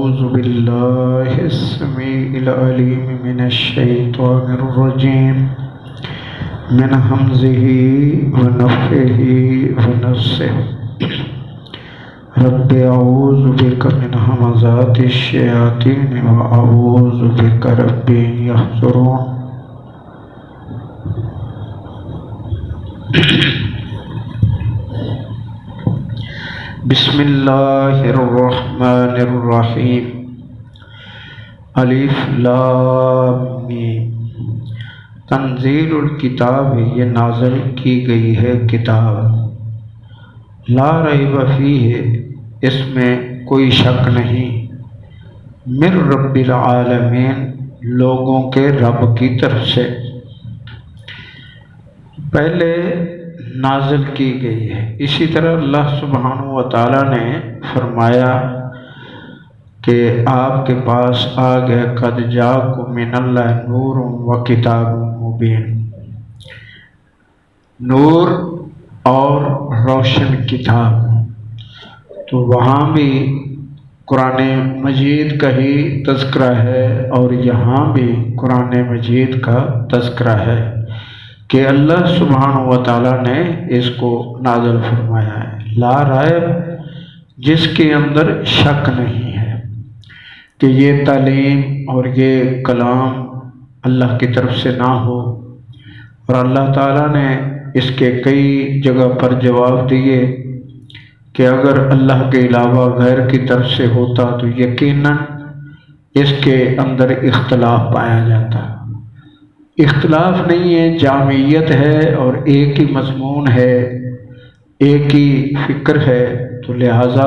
أعوذ بالله السميع العليم من الشيطان الرجيم من همزه ونفخه ونفثه رب أعوذ بك من همزات الشياطين وأعوذ بك رب يحضرون بسم اللہ الرحمن الرحیم الف لام میم تنزیل الکتاب، یہ نازل کی گئی ہے کتاب، لا ریب فیہ، اس میں کوئی شک نہیں، من رب العالمین، لوگوں کے رب کی طرف سے، پہلے نازل کی گئی ہے۔ اسی طرح اللہ سبحانہ و تعالیٰ نے فرمایا کہ آپ کے پاس آ گئے قد جاءکم من اللہ نور و کتاب مبین، نور اور روشن کتاب۔ تو وہاں بھی قرآن مجید کا ہی تذکرہ ہے اور یہاں بھی قرآن مجید کا تذکرہ ہے کہ اللہ سبحانہ و تعالیٰ نے اس کو نازل فرمایا ہے، لا ریب، جس کے اندر شک نہیں ہے کہ یہ تعلیم اور یہ کلام اللہ کی طرف سے نہ ہو۔ اور اللہ تعالیٰ نے اس کے کئی جگہ پر جواب دیے کہ اگر اللہ کے علاوہ غیر کی طرف سے ہوتا تو یقیناً اس کے اندر اختلاف پایا جاتا۔ اختلاف نہیں ہے، جامعیت ہے اور ایک ہی مضمون ہے، ایک ہی فکر ہے، تو لہٰذا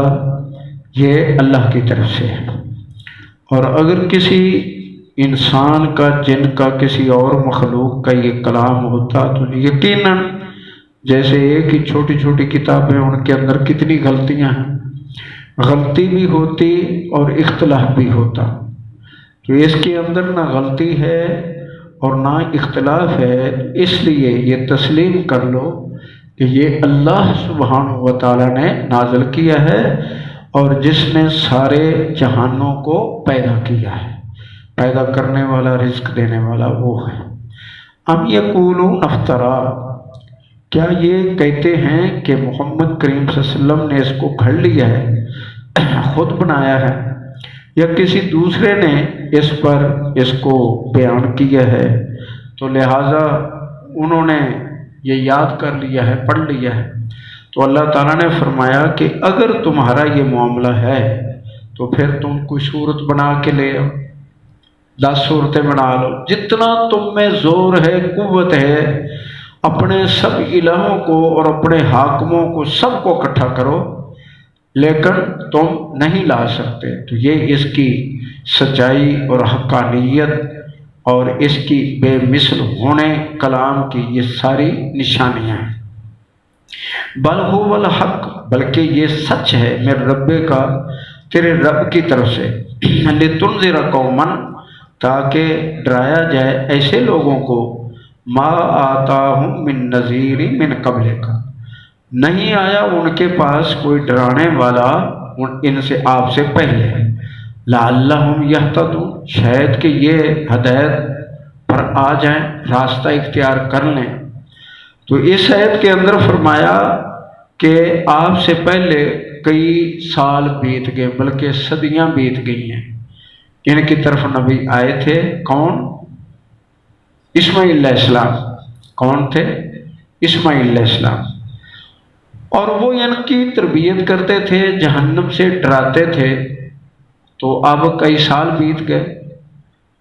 یہ اللہ کی طرف سے ہے۔ اور اگر کسی انسان کا، جن کا، کسی اور مخلوق کا یہ کلام ہوتا تو یقیناً جیسے ایک ہی چھوٹی چھوٹی کتابیں، ان کے اندر کتنی غلطیاں ہیں، غلطی بھی ہوتی اور اختلاف بھی ہوتا۔ تو اس کے اندر نہ غلطی ہے اور نہ اختلاف ہے، اس لیے یہ تسلیم کر لو کہ یہ اللہ سبحانہ و تعالیٰ نے نازل کیا ہے اور جس نے سارے جہانوں کو پیدا کیا ہے، پیدا کرنے والا، رزق دینے والا وہ ہے۔ ام یقولون افطرا، کیا یہ کہتے ہیں کہ محمد کریم صلی اللہ علیہ وسلم نے اس کو گھڑ لیا ہے، خود بنایا ہے، یا کسی دوسرے نے اس پر اس کو بیان کیا ہے، تو لہٰذا انہوں نے یہ یاد کر لیا ہے، پڑھ لیا ہے۔ تو اللہ تعالیٰ نے فرمایا کہ اگر تمہارا یہ معاملہ ہے تو پھر تم کوئی صورت بنا کے لے آؤ، 10 صورتیں بنا لو، جتنا تم میں زور ہے، قوت ہے، اپنے سب الہوں کو اور اپنے حاکموں کو سب کو اکٹھا کرو، لیکن تم نہیں لا سکتے۔ تو یہ اس کی سچائی اور حقانیت اور اس کی بے مثل ہونے کلام کی یہ ساری نشانیاں ہیں۔ بل هو الحق، بلکہ یہ سچ ہے، میرے رب کا، تیرے رب کی طرف سے، لتنذر قوما، تاکہ ڈرایا جائے ایسے لوگوں کو، ما آتاہم من نذیر من قبلک، نہیں آیا ان کے پاس کوئی ڈرانے والا ان سے، آپ سے پہلے، لعلہم یہتدون، شاید کہ یہ ہدایت پر آ جائیں، راستہ اختیار کر لیں۔ تو اس آیت کے اندر فرمایا کہ آپ سے پہلے کئی سال بیت گئے، بلکہ صدیاں بیت گئی ہیں، ان کی طرف نبی آئے تھے۔ کون؟ اسماعیل علیہ السلام۔ کون تھے؟ اسماعیل علیہ السلام۔ اور وہ ان کی تربیت کرتے تھے، جہنم سے ڈراتے تھے۔ تو اب کئی سال بیت گئے،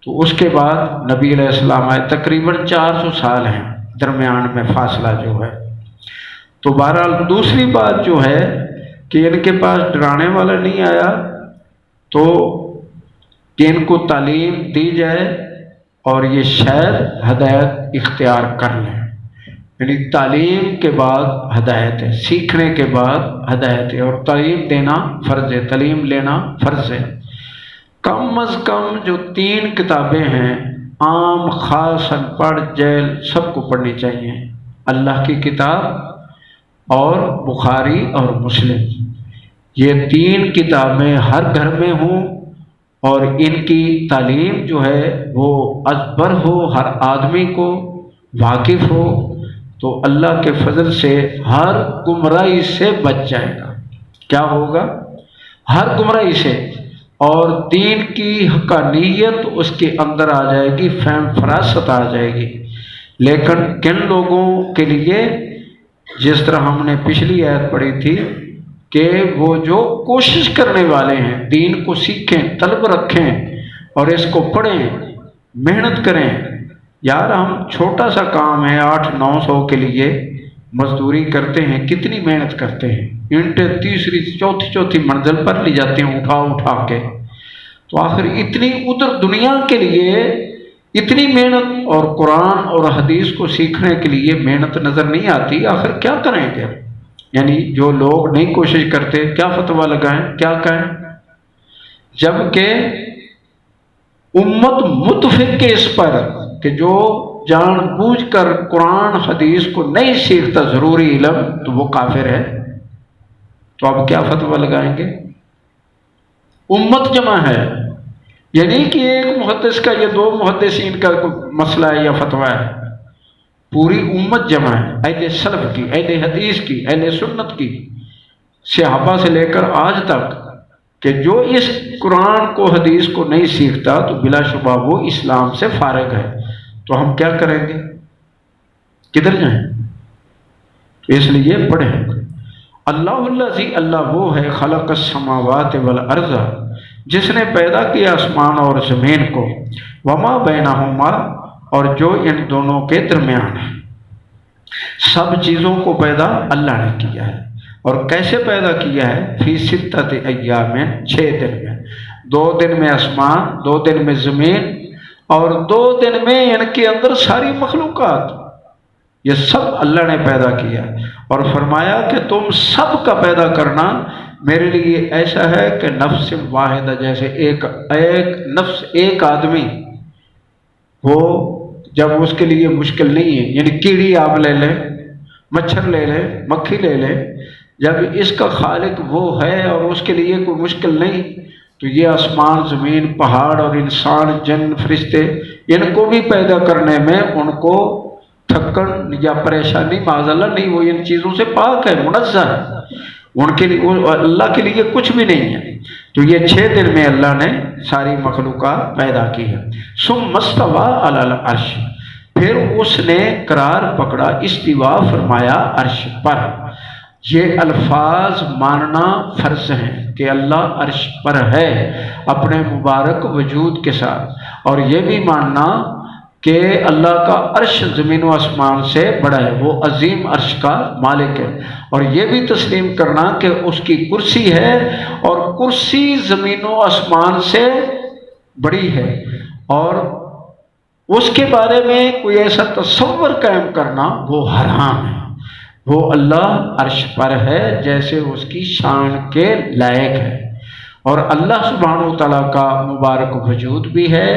تو اس کے بعد نبی علیہ السلام آئے، تقریباً 400 سال ہیں درمیان میں فاصلہ جو ہے۔ تو بہرحال دوسری بات جو ہے کہ ان کے پاس ڈرانے والا نہیں آیا، تو کہ ان کو تعلیم دی جائے اور یہ شاید ہدایت اختیار کر لیں، یعنی تعلیم کے بعد ہدایت ہے، سیکھنے کے بعد ہدایت ہے، اور تعلیم دینا فرض ہے، تعلیم لینا فرض ہے۔ کم از کم جو 3 کتابیں ہیں، عام، خاص، ان پڑھ، جیل، سب کو پڑھنی چاہیے، اللہ کی کتاب اور بخاری اور مسلم، یہ 3 کتابیں ہر گھر میں ہوں اور ان کی تعلیم جو ہے وہ ازبر ہو، ہر آدمی کو واقف ہو، تو اللہ کے فضل سے ہر گمراہی سے بچ جائے گا۔ کیا ہوگا؟ ہر گمراہی سے، اور دین کی حقانیت اس کے اندر آ جائے گی، فہم فراست آ جائے گی۔ لیکن کن لوگوں کے لیے؟ جس طرح ہم نے پچھلی آیت پڑھی تھی کہ وہ جو کوشش کرنے والے ہیں، دین کو سیکھیں، طلب رکھیں اور اس کو پڑھیں، محنت کریں۔ یار ہم چھوٹا سا کام ہے 800-900 کے لیے مزدوری کرتے ہیں، کتنی محنت کرتے ہیں، اینٹیں تیسری چوتھی منزل پر لے جاتے ہیں اٹھا کے، تو آخر اتنی ادھر دنیا کے لیے اتنی محنت، اور قرآن اور حدیث کو سیکھنے کے لیے محنت نظر نہیں آتی، آخر کیا کریں گے؟ یعنی جو لوگ نہیں کوشش کرتے، کیا فتویٰ لگائیں، کیا کہیں؟ جبکہ امت متفق ہے اس پر کہ جو جان بوجھ کر قرآن حدیث کو نہیں سیکھتا ضروری علم، تو وہ کافر ہے۔ تو اب کیا فتویٰ لگائیں گے؟ امت جمع ہے، یعنی کہ ایک محدث کا یا 2 محدثین کا مسئلہ ہے یا فتویٰ ہے، پوری امت جمع ہے، اہل سلف کی، اہل حدیث کی، اہل سنت کی، صحابہ سے لے کر آج تک، کہ جو اس قرآن کو حدیث کو نہیں سیکھتا تو بلا شبہ وہ اسلام سے فارغ ہے۔ تو ہم کیا کریں گے؟ کدھر جائیں؟ اس لیے پڑھیں۔ اللہ الذی، اللہ وہ ہے، خلق السماوات والارض، جس نے پیدا کیا آسمان اور زمین کو، وما بینہما، اور جو ان دونوں کے درمیان ہے۔ سب چیزوں کو پیدا اللہ نے کیا ہے، اور کیسے پیدا کیا ہے؟ فی 6 ایام، 6 دن میں، 2 دن میں آسمان، 2 دن میں زمین، اور 2 دن میں ان کے اندر ساری مخلوقات، یہ سب اللہ نے پیدا کیا، اور فرمایا کہ تم سب کا پیدا کرنا میرے لیے ایسا ہے کہ نفس واحدہ، جیسے ایک نفس، ایک آدمی وہ جب اس کے لیے مشکل نہیں ہے، یعنی کیڑی آپ لے لیں، مچھر لے لیں، مکھی لے لیں، جب اس کا خالق وہ ہے اور اس کے لیے کوئی مشکل نہیں، تو یہ آسمان، زمین، پہاڑ اور انسان، جن، فرشتے، ان کو بھی پیدا کرنے میں ان کو تھکن یا پریشانی معاذ اللہ نہیں، وہ ان چیزوں سے پاک ہے، منزہ ہے، ان کے لیے، اللہ کے لیے کچھ بھی نہیں ہے۔ تو یہ 6 دن میں اللہ نے ساری مخلوقات پیدا کی ہے۔ ثم استوى علی العرش، پھر اس نے قرار پکڑا، استوا فرمایا عرش پر۔ یہ الفاظ ماننا فرض ہیں کہ اللہ عرش پر ہے اپنے مبارک وجود کے ساتھ، اور یہ بھی ماننا کہ اللہ کا عرش زمین و آسمان سے بڑا ہے، وہ عظیم عرش کا مالک ہے، اور یہ بھی تسلیم کرنا کہ اس کی کرسی ہے، اور کرسی زمین و آسمان سے بڑی ہے، اور اس کے بارے میں کوئی ایسا تصور قائم کرنا وہ حرام ہے۔ وہ اللہ عرش پر ہے جیسے اس کی شان کے لائق ہے، اور اللہ سبحانہ و تعالیٰ کا مبارک وجود بھی ہے،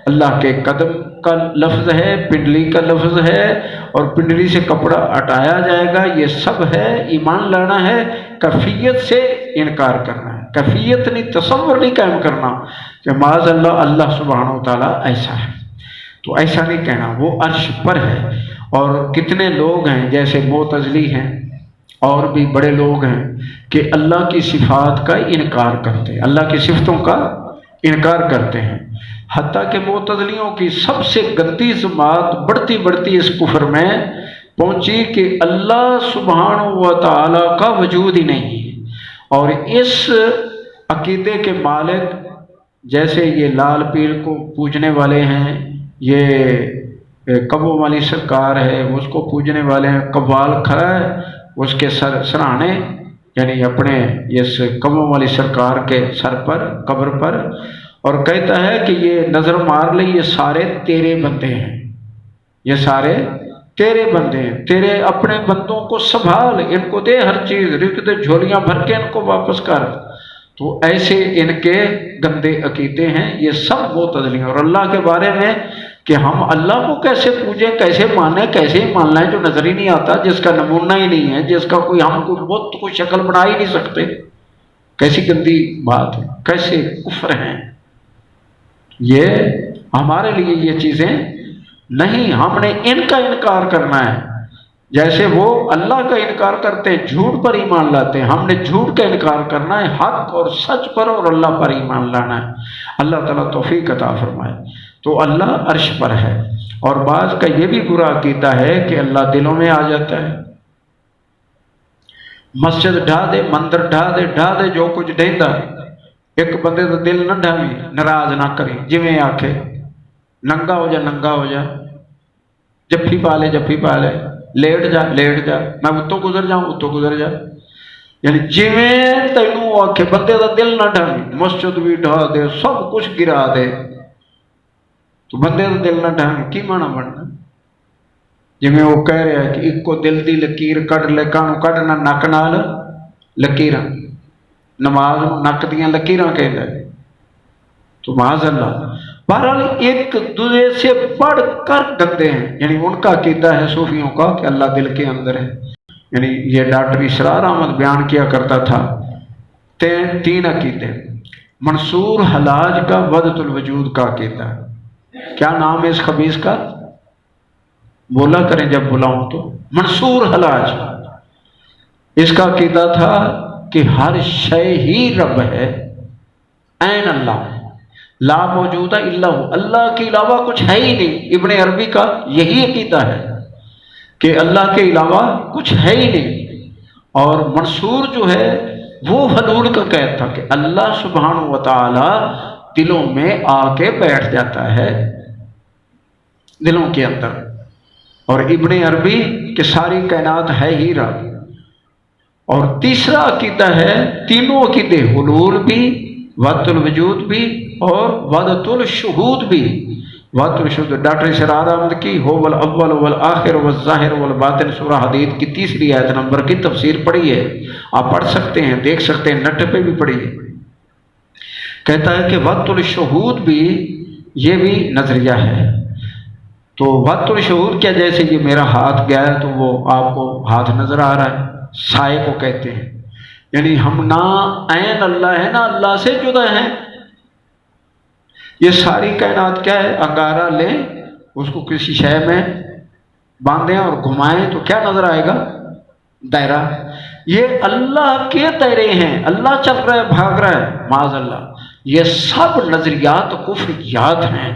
اللہ کے قدم کا لفظ ہے، پنڈلی کا لفظ ہے، اور پنڈلی سے کپڑا ہٹایا جائے گا، یہ سب ہے، ایمان لانا ہے، کیفیت سے انکار کرنا ہے، کیفیت نہیں، تصور نہیں قائم کرنا کہ معاذ اللہ اللہ سبحانہ و تعالیٰ ایسا ہے، تو ایسا نہیں کہنا، وہ عرش پر ہے۔ اور کتنے لوگ ہیں جیسے معتزلی ہیں اور بھی بڑے لوگ ہیں کہ اللہ کی صفات کا انکار کرتے ہیں، اللہ کی صفتوں کا انکار کرتے ہیں، حتیٰ کہ معتزلیوں کی سب سے گندی جماعت بڑھتی اس کفر میں پہنچی کہ اللہ سبحانہ و تعالیٰ کا وجود ہی نہیں ہے، اور اس عقیدے کے مالک جیسے یہ لال پیر کو پوجنے والے ہیں، یہ کبوں والی سرکار ہے اس کو پوجنے والے ہیں، قوال کھڑا ہے اس کے سرانے، یعنی اپنے اس کبوں والی سرکار کے سر پر، قبر پر، اور کہتا ہے کہ یہ نظر مار لے، یہ سارے تیرے بندے ہیں، یہ سارے تیرے بندے ہیں، تیرے اپنے بندوں کو سنبھال، ان کو دے ہر چیز، رزق دے، جھولیاں بھر کے ان کو واپس کر۔ تو ایسے ان کے گندے عقیدے ہیں، یہ سب معتزلی ہیں۔ اور اللہ کے بارے میں کہ ہم اللہ کو کیسے پوجیں، کیسے مانیں، کیسے ہی مان لیں جو نظر ہی نہیں آتا، جس کا نمونہ ہی نہیں ہے، جس کا کوئی ہم کوئی شکل بنا ہی نہیں سکتے، کیسی گندی بات ہے، کیسے کفر ہیں۔ یہ ہمارے لیے یہ چیزیں نہیں، ہم نے ان کا انکار کرنا ہے۔ جیسے وہ اللہ کا انکار کرتے ہیں، جھوٹ پر ایمان لاتے ہیں، ہم نے جھوٹ کا انکار کرنا ہے، حق اور سچ پر اور اللہ پر ایمان لانا ہے۔ اللہ تعالیٰ توفیق عطا فرمائے۔ تو اللہ عرش پر ہے، اور بعض کا یہ بھی برا عقیدہ ہے کہ اللہ دلوں میں آ جاتا ہے۔ مسجد ڈھا دے، مندر ڈھا دے جو کچھ دیندا، ایک بندے کا دل نہ ڈھاوی، ناراض نہ کری، جویں آکھے ننگا ہو جا ننگا ہو جا، جفی پا لے جفی پا لے، لیٹ جا میں اتوں گزر جاؤں اتوں گزر جا، یعنی جویں تینوں آکھے، بندے کا دل نہ ڈھاوی، مسجد بھی ڈھا دے، سب کچھ گرا دے، تو بندے کا دل نہ ڈھاوی کی مانا بننا؟ جویں وہ کہہ رہا ہے کہ ایک کو دل دی لکیر کٹ لے، کانوں کڈنا نک نال لکیراں، نماز نک دیاں لکیراں کہندا ہے، تو معاذ اللہ۔ بہرحال ایک دوسرے سے بڑھ کر گندے ہیں، یعنی ان کا عقیدہ ہے صوفیوں کا کہ اللہ دل کے اندر ہے۔ یعنی یہ ڈاکٹر اسرار احمد بیان کیا کرتا تھا تین عقیدے، منصور حلاج کا وحدت الوجود کا عقیدہ، کیا نام ہے اس خبیث کا؟ بولا کریں جب بلاؤں تو، منصور حلاج، اس کا عقیدہ تھا کہ ہر شے ہی رب ہے، عین اللہ، لا موجود الا ہو، اللہ کے علاوہ کچھ ہے ہی نہیں۔ ابن عربی کا یہی عقیدہ ہے کہ اللہ کے علاوہ کچھ ہے ہی نہیں۔ اور منصور جو ہے وہ حلول کا قید تھا کہ اللہ سبحانہ و تعالی دلوں میں آ کے بیٹھ جاتا ہے، دلوں کے اندر۔ اور ابن عربی کہ ساری کائنات ہے ہی رب۔ اور تیسرا عقیدہ ہے، تینوں عقیدے، حلول بھی، وحدت الوجود بھی اور وحدت الشہود بھی۔ وحدت الشہود ڈاکٹر اسرار احمد کی هو الاول والآخر والظاہر والباطن، سورہ حدید کی 3 آیت نمبر کی تفسیر پڑھی ہے، آپ پڑھ سکتے ہیں، دیکھ سکتے ہیں، نیٹ پہ بھی پڑھی ہے۔ کہتا ہے کہ وحدت الشہود بھی یہ بھی نظریہ ہے۔ تو وحدت الشہود کیا، جیسے یہ میرا ہاتھ گیا ہے تو وہ آپ کو ہاتھ نظر آ رہا ہے، سائے کو کہتے ہیں، یعنی ہم نہ عین اللہ ہے نہ اللہ سے جدا ہیں۔ یہ ساری کائنات کیا ہے، انگارہ لیں، اس کو کسی شے میں باندھیں اور گھمائیں تو کیا نظر آئے گا؟ دائرہ۔ یہ اللہ کے دائرے ہیں، اللہ چل رہا ہے، بھاگ رہا ہے، معاذ اللہ۔ یہ سب نظریات کفریات ہیں۔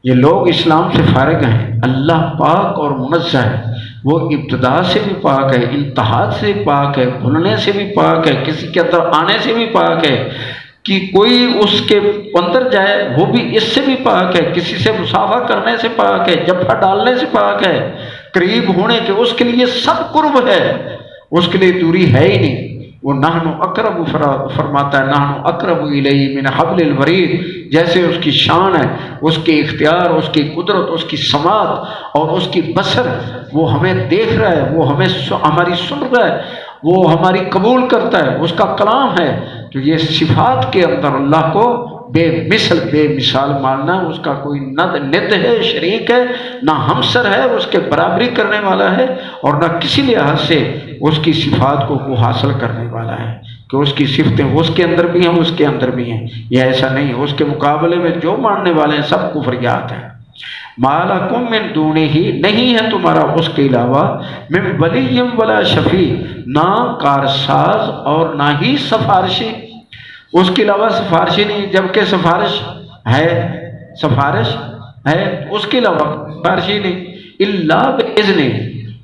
یہ لوگ اسلام سے فارغ ہیں۔ اللہ پاک اور منزہ ہے، وہ ابتدا سے بھی پاک ہے، انتہا سے بھی پاک ہے، بھولنے سے بھی پاک ہے، کسی کے اندر آنے سے بھی پاک ہے، کہ کوئی اس کے اندر جائے وہ بھی اس سے بھی پاک ہے، کسی سے مصافحہ کرنے سے پاک ہے، جبھا ڈالنے سے پاک ہے، قریب ہونے کے اس کے لیے سب قرب ہے، اس کے لیے دوری ہے ہی نہیں۔ وہ نحن اقرب فرماتا ہے، نحن اقرب الیہ من حبل الورید، جیسے اس کی شان ہے، اس کے اختیار، اس کی قدرت، اس کی سماعت اور اس کی بصر، وہ ہمیں دیکھ رہا ہے، وہ ہمیں ہماری سن رہا ہے، وہ ہماری قبول کرتا ہے، اس کا کلام ہے۔ تو یہ صفات کے اندر اللہ کو بے مثل بے مثال ماننا، اس کا کوئی ند ہے، شریک ہے، نہ ہمسر ہے، اس کے برابری کرنے والا ہے، اور نہ کسی لحاظ سے اس کی صفات کو وہ حاصل کرنے والا ہے کہ اس کی صفتیں اس کے اندر بھی ہیں، اس کے اندر بھی ہیں، یہ ایسا نہیں ہے۔ اس کے مقابلے میں جو ماننے والے ہیں سب کفریات ہیں۔ مالکم من دونہ، نہیں ہے تمہارا اس کے علاوہ، من ولی ولا شفیع، نہ کارساز اور نہ ہی سفارشی، اس کے علاوہ سفارشی نہیں، جبکہ سفارش ہے اس کے علاوہ سفارشی نہیں، الا باذن،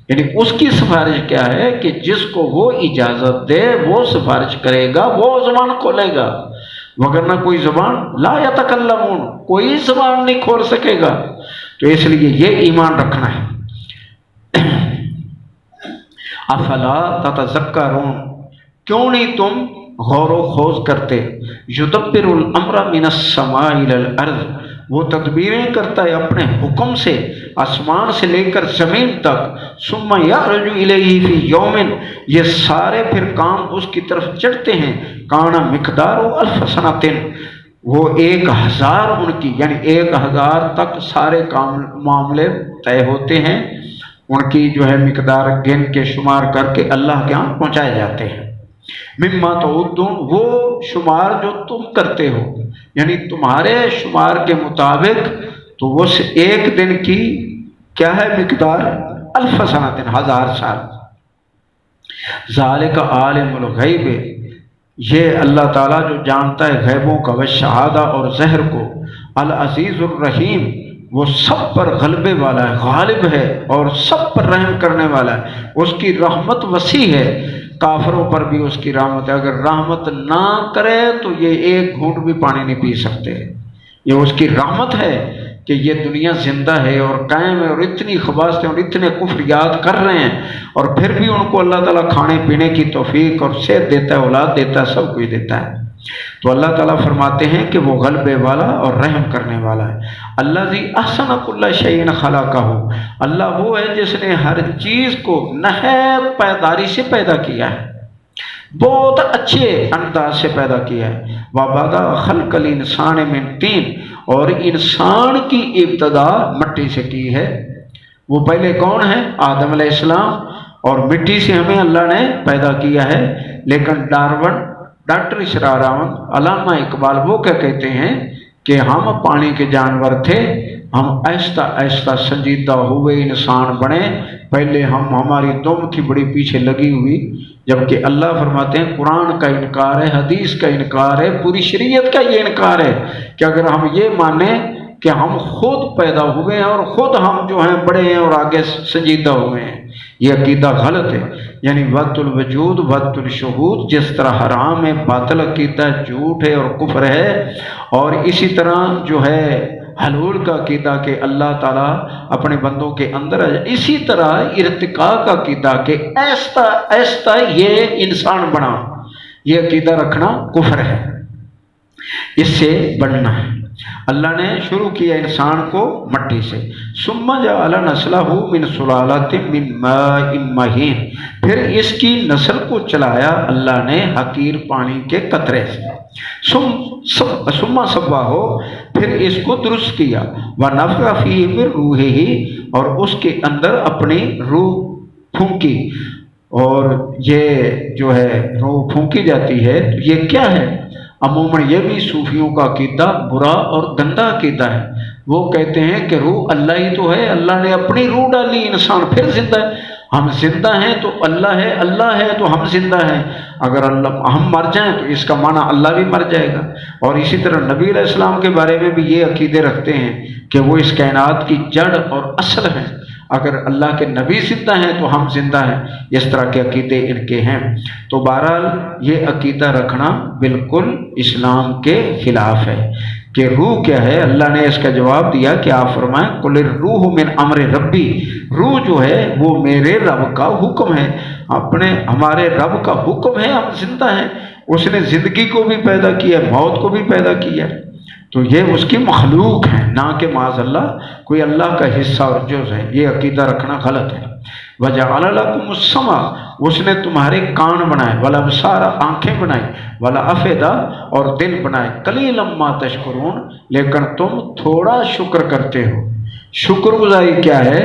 یعنی اس کی سفارش کیا ہے کہ جس کو وہ اجازت دے وہ سفارش کرے گا، وہ زبان کھولے گا، وگرنہ کوئی زبان لا یتکلمون، کوئی زبان نہیں کھول سکے گا۔ تو اس لیے یہ ایمان رکھنا ہے۔ افلا تتذکرون، کیوں نہیں تم غور و خوض کرتے؟ یدبر الامر من السماء الى الارض، وہ تدبیریں کرتا ہے اپنے حکم سے آسمان سے لے کر زمین تک، ثم یعرج الیہ فی یوم، یہ سارے پھر کام اس کی طرف چڑھتے ہیں، کان مقدار الف سنۃ، وہ 1000 ان کی، یعنی 1000 تک سارے کام معاملے طے ہوتے ہیں، ان کی جو ہے مقدار گن کے شمار کر کے اللہ کے ہاں پہنچائے جاتے ہیں۔ مما تعدون وہ شمار جو تم کرتے ہو، یعنی تمہارے شمار کے مطابق تو وہ ایک دن کی کیا ہے مقدار، الف سنۃ 1000 سال۔ ذالک عالم الغیب، یہ اللہ تعالیٰ جو جانتا ہے غیبوں کا، والشہادہ اور ظاہر کو، العزیز الرحیم وہ سب پر غلبے والا ہے، غالب ہے اور سب پر رحم کرنے والا ہے، اس کی رحمت وسیع ہے، کافروں پر بھی اس کی رحمت ہے، اگر رحمت نہ کرے تو یہ ایک گھونٹ بھی پانی نہیں پی سکتے، یہ اس کی رحمت ہے کہ یہ دنیا زندہ ہے اور قائم ہے اور اتنی خباثتیں اور اتنے کفریات کر رہے ہیں، اور پھر بھی ان کو اللہ تعالیٰ کھانے پینے کی توفیق اور صحت دیتا ہے، اولاد دیتا ہے، سب کچھ دیتا ہے۔ تو اللہ تعالیٰ فرماتے ہیں کہ وہ غلبے والا اور رحم کرنے والا ہے۔ اللہ ذی احسن کل شیء خلقہ، اللہ وہ ہے جس نے ہر چیز کو نہایت پائیداری سے پیدا کیا ہے، بہت اچھے انداز سے پیدا کیا ہے۔ وَبَدَأَ خَلْقَ الْإِنسَانِ مِنْ طِينٍ، اور انسان کی ابتدا مٹی سے کی ہے۔ وہ پہلے کون ہے؟ آدم علیہ السلام، اور مٹی سے ہمیں اللہ نے پیدا کیا ہے۔ لیکن ڈاکٹر اسرار احمد علامہ اقبال وہ کیا کہتے ہیں کہ ہم پانی کے جانور تھے، ہم آہستہ آہستہ سنجیدہ ہوئے انسان بنے، پہلے ہماری دم تھی بڑی پیچھے لگی ہوئی، جبکہ اللہ فرماتے ہیں قرآن کا انکار ہے، حدیث کا انکار ہے، پوری شریعت کا یہ انکار ہے کہ اگر ہم یہ مانیں کہ ہم خود پیدا ہوئے ہیں اور خود ہم جو ہیں بڑے ہیں اور آگے سنجیدہ ہوئے ہیں، یہ عقیدہ غلط ہے۔ یعنی وقت الوجود وقت الشہود جس طرح حرام ہے، باطل عقیدہ جھوٹ ہے اور کفر ہے، اور اسی طرح جو ہے حلول کا عقیدہ کہ اللہ تعالیٰ اپنے بندوں کے اندر ہے، اسی طرح ارتقاء کا عقیدہ کہ ایسا ایسا یہ انسان بنا، یہ عقیدہ رکھنا کفر ہے، اس سے بڑھنا ہے۔ اللہ نے شروع کیا انسان کو مٹی سے، ثم جعل نسلہ من سلالۃ من ماء مہین، پھر اس کی نسل کو چلایا اللہ نے حقیر پانی کے قطرے سے، ثم صبہ، پھر اس کو درست کیا، ونفخ فیہ من روحہ، اور اس کے اندر اپنی روح پھونکی، اور یہ جو ہے روح پھونکی جاتی ہے تو یہ کیا ہے؟ عموماً یہ بھی صوفیوں کا عقیدہ برا اور گندا عقیدہ ہے، وہ کہتے ہیں کہ روح اللہ ہی تو ہے، اللہ نے اپنی روح ڈالی، انسان پھر زندہ ہے، ہم زندہ ہیں تو اللہ ہے، اللہ ہے تو ہم زندہ ہیں، اگر اللہ ہم مر جائیں تو اس کا معنی اللہ بھی مر جائے گا۔ اور اسی طرح نبی علیہ السلام کے بارے میں بھی یہ عقیدے رکھتے ہیں کہ وہ اس کائنات کی جڑ اور اصل ہیں، اگر اللہ کے نبی زندہ ہیں تو ہم زندہ ہیں، اس طرح کے عقیدے ان کے ہیں۔ تو بہرحال یہ عقیدہ رکھنا بالکل اسلام کے خلاف ہے کہ روح کیا ہے۔ اللہ نے اس کا جواب دیا کہ آپ فرمائیں قل الروح من امر ربی، روح جو ہے وہ میرے رب کا حکم ہے، ہمارے رب کا حکم ہے، ہم زندہ ہیں، اس نے زندگی کو بھی پیدا کیا، موت کو بھی پیدا کیا، تو یہ اس کی مخلوق ہے، نہ کہ معاذ اللہ کوئی اللہ کا حصہ اور جز ہے، یہ عقیدہ رکھنا غلط ہے۔ وَجَعَلَ لَكُمُ السَّمْعَ، اس نے تمہارے کان بنائے، وَالْأَبْصَارَ آنکھیں بنائی، وَالْأَفْئِدَةَ اور دل بنائے، قَلِيلًا مَا تَشْكُرُونَ لیکن تم تھوڑا شکر کرتے ہو۔ شکر گزاری کیا ہے؟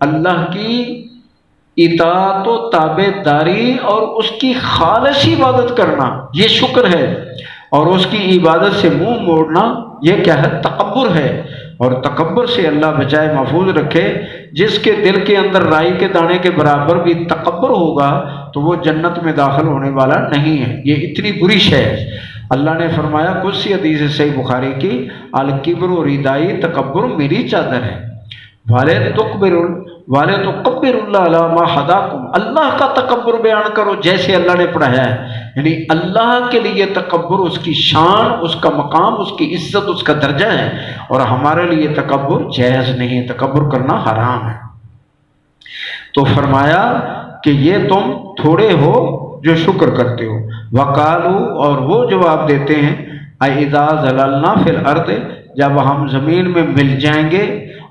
اللہ کی اطاعت و تابع داری اور اس کی خالص عبادت کرنا، یہ شکر ہے، اور اس کی عبادت سے منہ موڑنا یہ کیا ہے؟ تکبر ہے، اور تکبر سے اللہ بچائے محفوظ رکھے۔ جس کے دل کے اندر رائی کے دانے کے برابر بھی تکبر ہوگا تو وہ جنت میں داخل ہونے والا نہیں ہے، یہ اتنی بری شے ہے۔ اللہ نے فرمایا قدسی حدیث صحیح بخاری کی، الکبر و ردائی، تکبر میری چادر ہے، والے تو کبر اللہ علی ما ہداکم، اللہ کا تکبر بیان کرو جیسے اللہ نے پڑھایا ہے، یعنی اللہ کے لیے تکبر اس کی شان، اس کا مقام، اس کی عزت، اس کا درجہ ہے، اور ہمارے لیے تکبر جائز نہیں ہے، تکبر کرنا حرام ہے۔ تو فرمایا کہ یہ تم تھوڑے ہو جو شکر کرتے ہو۔ وقالو، اور وہ جواب دیتے ہیں، اذا ضللنا فی الارض، جب ہم زمین میں مل جائیں گے،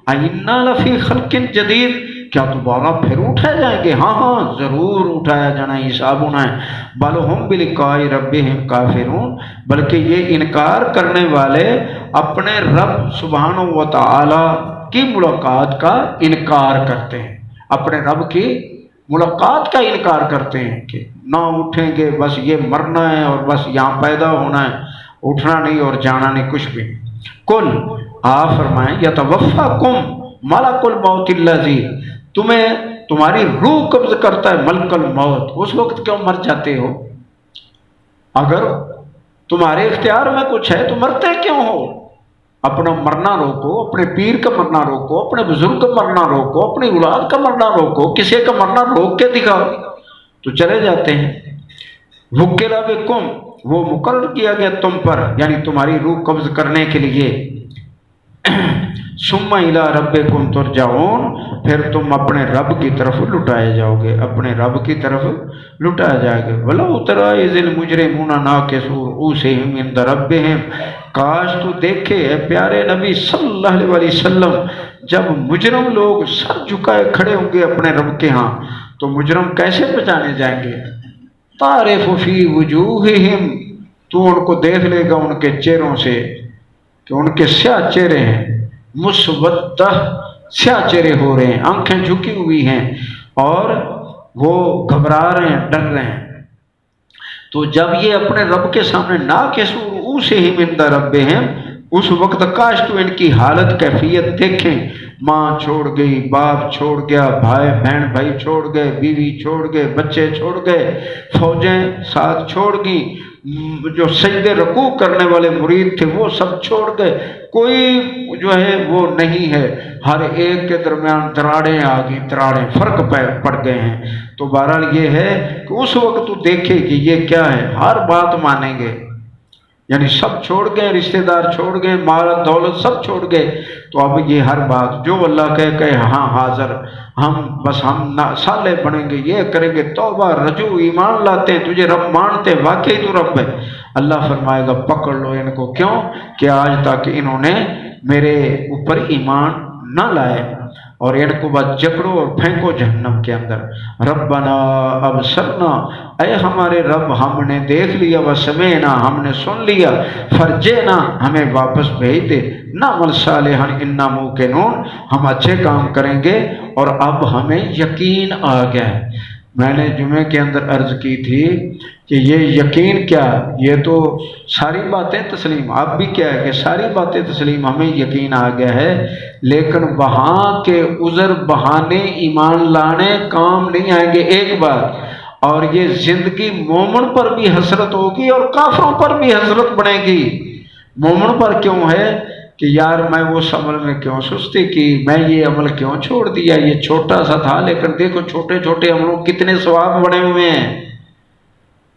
اِنَّا لَفِي خَلْقٍ جَدِيدٍ، کیا دوبارہ پھر اٹھائے جائیں گے؟ ہاں ہاں ضرور اٹھایا جانا ہے، حساب ہونا ہے۔ بَلْ هُمْ بِلِقَاءِ رَبِّهِمْ كَافِرُونَ، بلکہ یہ انکار کرنے والے اپنے رب سبحانہ و تعالی کی ملاقات کا انکار کرتے ہیں، اپنے رب کی ملاقات کا انکار کرتے ہیں کہ نہ اٹھیں گے، بس یہ مرنا ہے اور بس یہاں پیدا ہونا ہے، اٹھنا نہیں اور جانا نہیں، کچھ بھی نہیں۔ کل آپ فرمائیں یتوفاکم ملک الموت الذی، تمہیں تمہاری روح قبض کرتا ہے ملک الموت، اس وقت کیوں مر جاتے ہو؟ اگر تمہارے اختیار میں کچھ ہے تو مرتے کیوں ہو؟ اپنا مرنا روکو، اپنے پیر کا مرنا روکو، اپنے بزرگ کا مرنا روکو، اپنی اولاد کا مرنا روکو، کسی کا مرنا روک کے دکھاؤ تو چلے جاتے ہیں۔ وکلا بکم، وہ مقرر کیا گیا تم پر، یعنی تمہاری روح قبض کرنے کے لیے۔ ثم الی ربکم ترجعون، پھر تم اپنے رب کی طرف لٹائے جاؤ گے، اپنے رب کی طرف لٹائے جائے گے۔ ولو تری اذ المجرمون ناکسوا رؤوسہم عند ربہم، کاش تو دیکھے اے پیارے نبی صلی اللہ علیہ وسلم، جب مجرم لوگ سر جھکائے کھڑے ہوں گے اپنے رب کے ہاں تو مجرم کیسے پہچانے جائیں گے؟ تعرف فی وجوہہم، تو ان کو دیکھ لے گا ان کے چہروں سے کہ ان کے سیاہ چہرے ہیں، مسودہ، سیاہ چہرے ہو رہے ہیں، آنکھیں جھکی ہوئی ہیں اور وہ گھبرا رہے ہیں، ڈر رہے ہیں۔ تو جب یہ اپنے رب کے سامنے ناکسوا رؤوسہم عند ربہم، اس وقت کاش تو ان کی حالت کیفیت دیکھیں، ماں چھوڑ گئی، باپ چھوڑ گیا، بھائی بہن بھائی چھوڑ گئے، بیوی چھوڑ گئے، بچے چھوڑ گئے، فوجیں ساتھ چھوڑ گئیں، جو سجدے رکوع کرنے والے مرید تھے وہ سب چھوڑ گئے، کوئی جو ہے وہ نہیں ہے، ہر ایک کے درمیان دراڑیں آ گئی، دراڑیں فرق پڑ گئے ہیں۔ تو بہرحال یہ ہے کہ اس وقت تو دیکھے کہ یہ کیا ہے، ہر بات مانیں گے، یعنی سب چھوڑ گئے، رشتہ دار چھوڑ گئے، مال دولت سب چھوڑ گئے، تو اب یہ ہر بات جو اللہ کہے ہاں حاضر، ہم صالح بنیں گے، یہ کریں گے، توبہ رجوع، ایمان لاتے ہیں، تجھے رب مانتے، واقعی تو رب ہے۔ اللہ فرمائے گا پکڑ لو ان کو، کیوں کہ آج تک انہوں نے میرے اوپر ایمان نہ لائے، اور ان کو بس جکڑو اور پھینکو جہنم کے اندر۔ ربنا ابصرنا، اے ہمارے رب ہم نے دیکھ لیا، وسمعنا ہم نے سن لیا، فرجعنا ہمیں واپس بھیج دے، نعمل صالحا انا موقنون، ہم اچھے کام کریں گے اور اب ہمیں یقین آ گیا ہے۔ میں نے جمعے کے اندر عرض کی تھی کہ یہ یقین کیا، یہ تو ساری باتیں تسلیم، اب بھی کیا ہے کہ ساری باتیں تسلیم، ہمیں یقین آ گیا ہے، لیکن وہاں کے عذر بہانے ایمان لانے کام نہیں آئیں گے، ایک بات، اور یہ زندگی مومن پر بھی حسرت ہوگی اور کافروں پر بھی حسرت بنے گی۔ مومن پر کیوں ہے کہ یار میں اس عمل میں کیوں سستی کی، میں یہ عمل کیوں چھوڑ دیا، یہ چھوٹا سا تھا لیکن دیکھو چھوٹے چھوٹے عملوں کتنے ثواب بڑے ہوئے ہیں،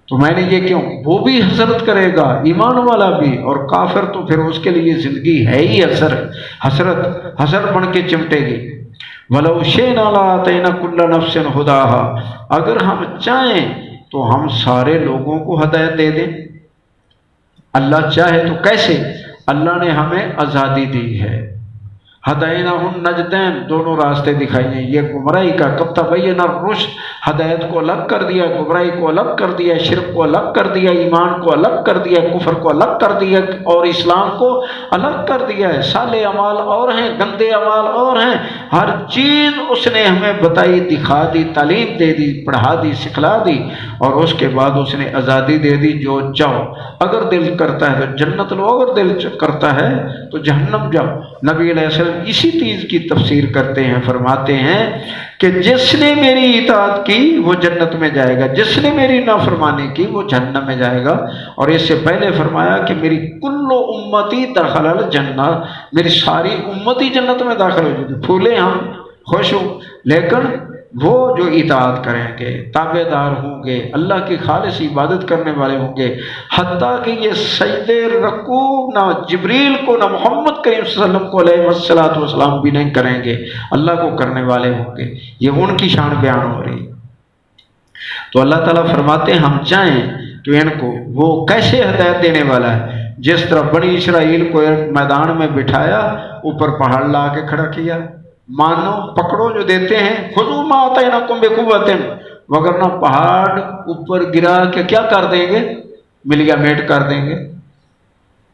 تو میں نے یہ کیوں، وہ بھی حسرت کرے گا، ایمان والا بھی، اور کافر تو پھر اس کے لیے زندگی ہے ہی حسرت بن کے چمٹے گی۔ وَلَوْ شِئْنَا لَآتَيْنَا كُلَّ نَفْسٍ هُدَاهَا، اگر ہم چاہیں تو ہم سارے لوگوں کو ہدایت دے دیں، اللہ چاہے تو کیسے؟ اللہ نے ہمیں آزادی دی ہے، ہدیناہم النجدین، دونوں راستے دکھائے ہیں، یہ گمراہی کا قد تبین الرشد، ہدایت کو الگ کر دیا، گمراہی کو الگ کر دیا، شرک کو الگ کر دیا، ایمان کو الگ کر دیا، کفر کو الگ کر دیا اور اسلام کو الگ کر دیا ہے۔ صالح اعمال اور ہیں، گندے اعمال اور ہیں، ہر چیز اس نے ہمیں بتائی، دکھا دی، تعلیم دے دی، پڑھا دی، سکھلا دی، اور اس کے بعد اس نے آزادی دے دی، جو چاہو، اگر دل کرتا ہے تو جنت لو، اگر دل کرتا ہے تو جہنم جاؤ۔ نبی علیہ السلام اسی چیز کی تفسیر کرتے ہیں، فرماتے ہیں کہ جس نے میری اطاعت کی وہ جنت میں جائے گا، جس نے میری نافرمانی کی وہ جہنم میں جائے گا، اور اس سے پہلے فرمایا کہ میری کل امتی دخل الجنہ، میری ساری امتی جنت میں داخل ہو جائے گی، پھولے ہم خوش ہوں، لیکن وہ جو اطاعت کریں گے، تابع دار ہوں گے، اللہ کی خالص عبادت کرنے والے ہوں گے، حتیٰ کہ یہ سجدے رکوع نہ جبریل کو نہ محمد کریم صلی اللہ علیہ وسلم کو علیہ السلام بھی نہیں کریں گے، اللہ کو کرنے والے ہوں گے، یہ ان کی شان بیان ہو رہی۔ تو اللہ تعالیٰ فرماتے ہیں ہم چاہیں تو ان کو، وہ کیسے ہدایت دینے والا ہے، جس طرح بنی اسرائیل کو ایک میدان میں بٹھایا، اوپر پہاڑ لا کے کھڑا کیا، مانو پکڑو جو دیتے ہیں، خذوا ما آتیناکم بقوۃ، وگرنہ پہاڑ اوپر گرا کے کیا کر دیں گے، ملیا میٹ کر دیں گے۔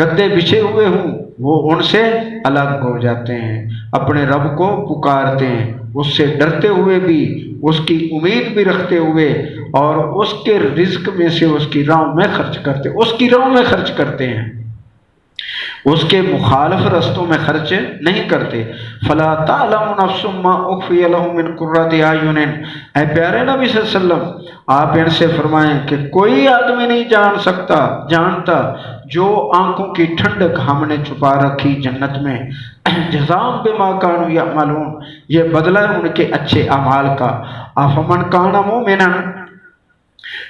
گدے بچھے ہوئے ہوں وہ ان سے الگ ہو جاتے ہیں، اپنے رب کو پکارتے ہیں، اس سے ڈرتے ہوئے بھی، اس کی امید بھی رکھتے ہوئے، اور اس کے رزق میں سے اس کی راہ میں خرچ کرتے، اس کی راہ میں خرچ کرتے ہیں، اس کے مخالف رستوں میں خرچ نہیں کرتے۔ فلا تعلم نفس ما اخفی لهم من قرۃ اعین، اے پیارے نبی صلی اللہ علیہ وسلم آپ ان سے فرمائیں کہ کوئی آدمی نہیں جانتا جو آنکھوں کی ٹھنڈک ہم نے چھپا رکھی جنت میں، جزاء بما كانوا يعملون، یہ بدلہ ہے ان کے اچھے اعمال کا۔ افمن کان مومنا،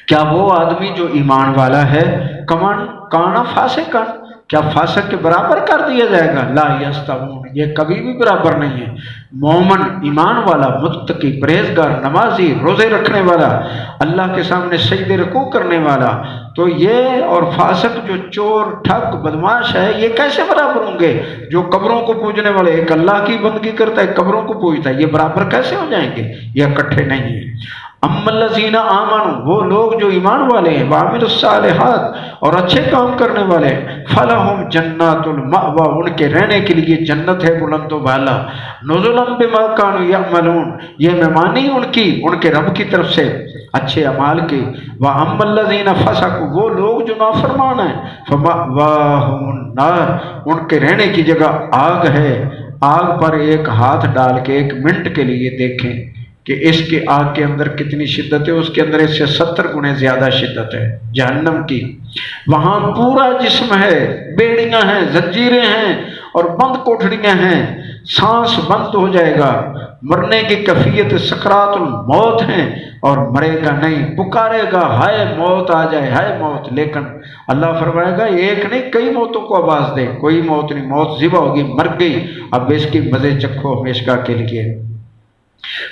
کیا وہ آدمی جو ایمان والا ہے، کمن کانا فاسقا، کیا فاسق کے برابر کر دیا جائے گا؟ لا یستوون، یہ کبھی بھی برابر نہیں ہے۔ مومن ایمان والا، متقی، پرہیزگار، نمازی، روزے رکھنے والا، اللہ کے سامنے سجدے رکوع کرنے والا، تو یہ اور فاسق جو چور ٹھگ بدماش ہے، یہ کیسے برابر ہوں گے؟ جو قبروں کو پوجنے والے، ایک اللہ کی بندگی کرتا ہے، قبروں کو پوجتا ہے، یہ برابر کیسے ہو جائیں گے؟ یہ اکٹھے نہیں ہیں۔ اما الذین آمنوا، وہ لوگ جو ایمان والے ہیں، وعملوا الصالحات، اور اچھے کام کرنے والے ہیں، فلہم جنات المأوی، ان کے رہنے کے لیے جنت ہے بلند و بالا، نزلا بما كانوا يعملون، یہ مہمانی ان کے رب کی طرف سے اچھے اعمال کی۔ واما الذین فسقوا، وہ لوگ جو نافرمان ہیں، فمأواہم النار، ان کے رہنے کی جگہ آگ ہے۔ آگ پر ایک ہاتھ ڈال کے 1 منٹ کے لیے دیکھیں کہ اس کے آگ کے اندر کتنی شدت ہے، اس کے اندر اس سے 70 گنے زیادہ شدت ہے جہنم کی۔ وہاں پورا جسم ہے، بیڑیاں ہیں، زنجیریں ہیں اور بند کوٹھڑیاں ہیں، سانس بند ہو جائے گا، مرنے کی کیفیت سکرات الموت ہیں، اور مرے گا نہیں، پکارے گا ہائے موت آ جائے، ہائے موت، لیکن اللہ فرمائے گا ایک نہیں کئی موتوں کو آواز دے، کوئی موت نہیں، موت ذبح ہوگی، مر گئی، اب اس کی مزے چکھو ہمیشہ کے لیے۔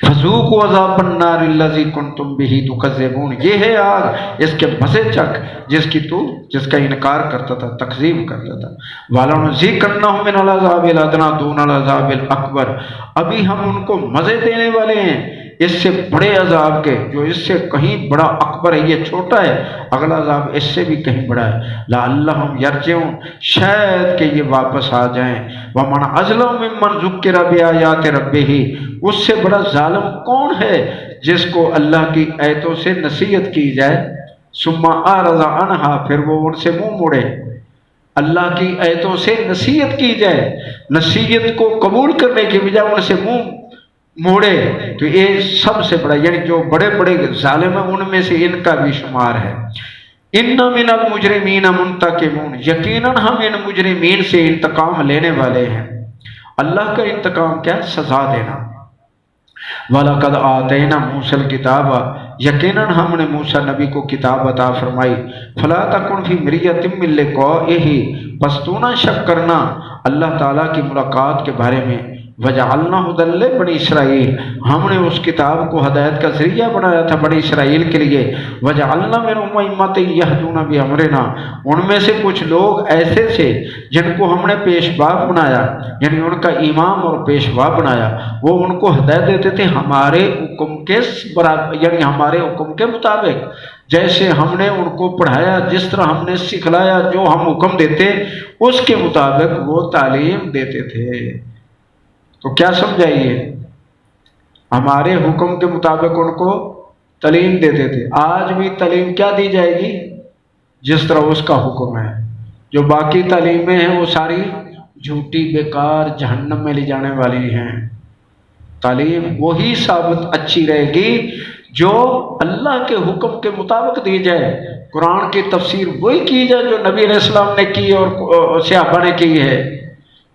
فذوقوا عذاب النار الذی کنتم بہ تکذبون، یہ ہے آگ، اس کے مزے چکھ جس کا انکار کرتا تھا، تکذیب کرتا تھا۔ وَلَنُذِيقَنَّهُم مِّنَ الْعَذَابِ الْأَدْنَىٰ دُونَ الْعَذَابِ الْأَكْبَرِ، ابھی ہم ان کو مزے دینے والے ہیں اس سے بڑے عذاب کے، جو اس سے کہیں بڑا اکبر ہے، یہ چھوٹا ہے، اگلا عذاب اس سے بھی کہیں بڑا ہے۔ لَعَلَّهُمْ يَرْجِعُونَ، شاید کہ یہ واپس آ جائیں۔ وَمَنْ أَظْلَمُ مِمَّنْ ذُكِّرَ بِآيَاتِ رَبِّهِ، اس سے بڑا ظالم کون ہے جس کو اللہ کی آیتوں سے نصیحت کی جائے، ثم اعرض عنها، پھر وہ ان سے منہ موڑے۔ اللہ کی آیتوں سے نصیحت کی جائے، نصیحت کو قبول کرنے کی بجائے ان سے منہ موڑے، تو یہ سب سے بڑا، یعنی جو بڑے بڑے ظالم ہیں ان میں سے ان کا بھی شمار ہے۔ ان من المجرمین منتقمون، یقیناً ہم ان مجرمین سے انتقام لینے والے ہیں۔ اللہ کا انتقام کیا؟ سزا دینا۔ وَلَقَدْ آتَيْنَا مُوسَى الْكِتَابَ، یقیناً ہم نے موسیٰ نبی کو کتاب عطا فرمائی۔ فَلَا تَكُنْ فِي مِرْيَةٍ مِّن لِقَائِهِ، بس تو نہ شک کرنا اللہ تعالیٰ کی ملاقات کے بارے میں۔ وَجَعَلْنَا هُدًى لِّبَنِي إِسْرَائِيلَ، ہم نے اس کتاب کو ہدایت کا ذریعہ بنایا تھا بنی اسرائیل کے لیے۔ وَجَعَلْنَا مِنْهُمْ أَئِمَّةً يَهْدُونَ بِأَمْرِنَا، ان میں سے کچھ لوگ ایسے تھے جن کو ہم نے پیشوا بنایا، یعنی ان کا امام اور پیشوا بنایا، وہ ان کو ہدایت دیتے تھے ہمارے حکم کے برابر، یعنی ہمارے حکم کے مطابق، جیسے ہم نے ان کو پڑھایا، جس طرح ہم نے سکھلایا، جو ہم حکم دیتے اس کے مطابق وہ تعلیم دیتے تھے۔ تو کیا سمجھائیے، ہمارے حکم کے مطابق ان کو تعلیم دیتے تھے۔ آج بھی تعلیم کیا دی جائے گی؟ جس طرح اس کا حکم ہے۔ جو باقی تعلیمیں ہیں وہ ساری جھوٹی، بیکار، جہنم میں لے جانے والی ہیں۔ تعلیم وہی ثابت اچھی رہے گی جو اللہ کے حکم کے مطابق دی جائے، قرآن کی تفسیر وہی کی جائے جو نبی علیہ السلام نے کی اور صحابہ نے کی ہے،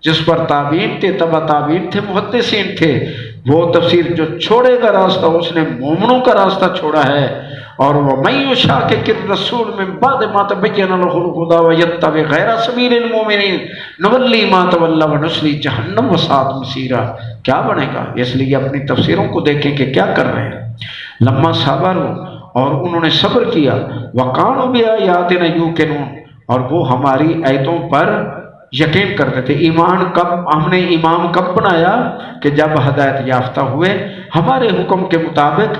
جس پر تابعین تھے، تبع تابعین تھے، محدثین تھے۔ وہ تفسیر جو چھوڑے گا راستہ، اس نے مومنوں کا راستہ چھوڑا ہے۔ اور وَمَن يُشَاقِقِ الرَّسُولَ مِن بَعْدِ مَا تَبَيَّنَ لَهُ الْهُدَىٰ وَيَتَّبِعْ غَيْرَ سَبِيلِ الْمُؤْمِنِينَ نُوَلِّهِ مَا تَوَلَّىٰ وَنُصْلِهِ جَهَنَّمَ وَسَاءَتْ مَصِيرًا، کیا بنے گا؟ اس لیے اپنی تفسیروں کو دیکھیں کہ کیا کر رہے ہیں۔ لَمَّا صَبَرُوا، اور انہوں نے صبر کیا، وَكَانُوا بِآيَاتِنَا يُوقِنُونَ، اور وہ ہماری آیتوں پر یقین کرتے تھے۔ ہم نے امام کب بنایا؟ کہ جب ہدایت یافتہ ہوئے، ہمارے حکم کے مطابق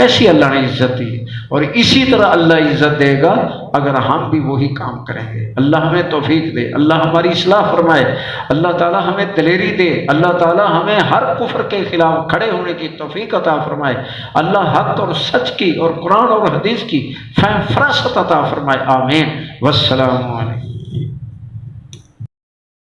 کیسی اللہ نے عزت دی، اور اسی طرح اللہ عزت دے گا اگر ہم بھی وہی کام کریں گے۔ اللہ ہمیں توفیق دے، اللہ ہماری اصلاح فرمائے، اللہ تعالیٰ ہمیں دلیری دے، اللہ تعالیٰ ہمیں ہر کفر کے خلاف کھڑے ہونے کی توفیق عطا فرمائے، اللہ حق اور سچ کی اور قرآن اور حدیث کی فہم فراست عطا فرمائے، آمین۔ والسلام علیکم۔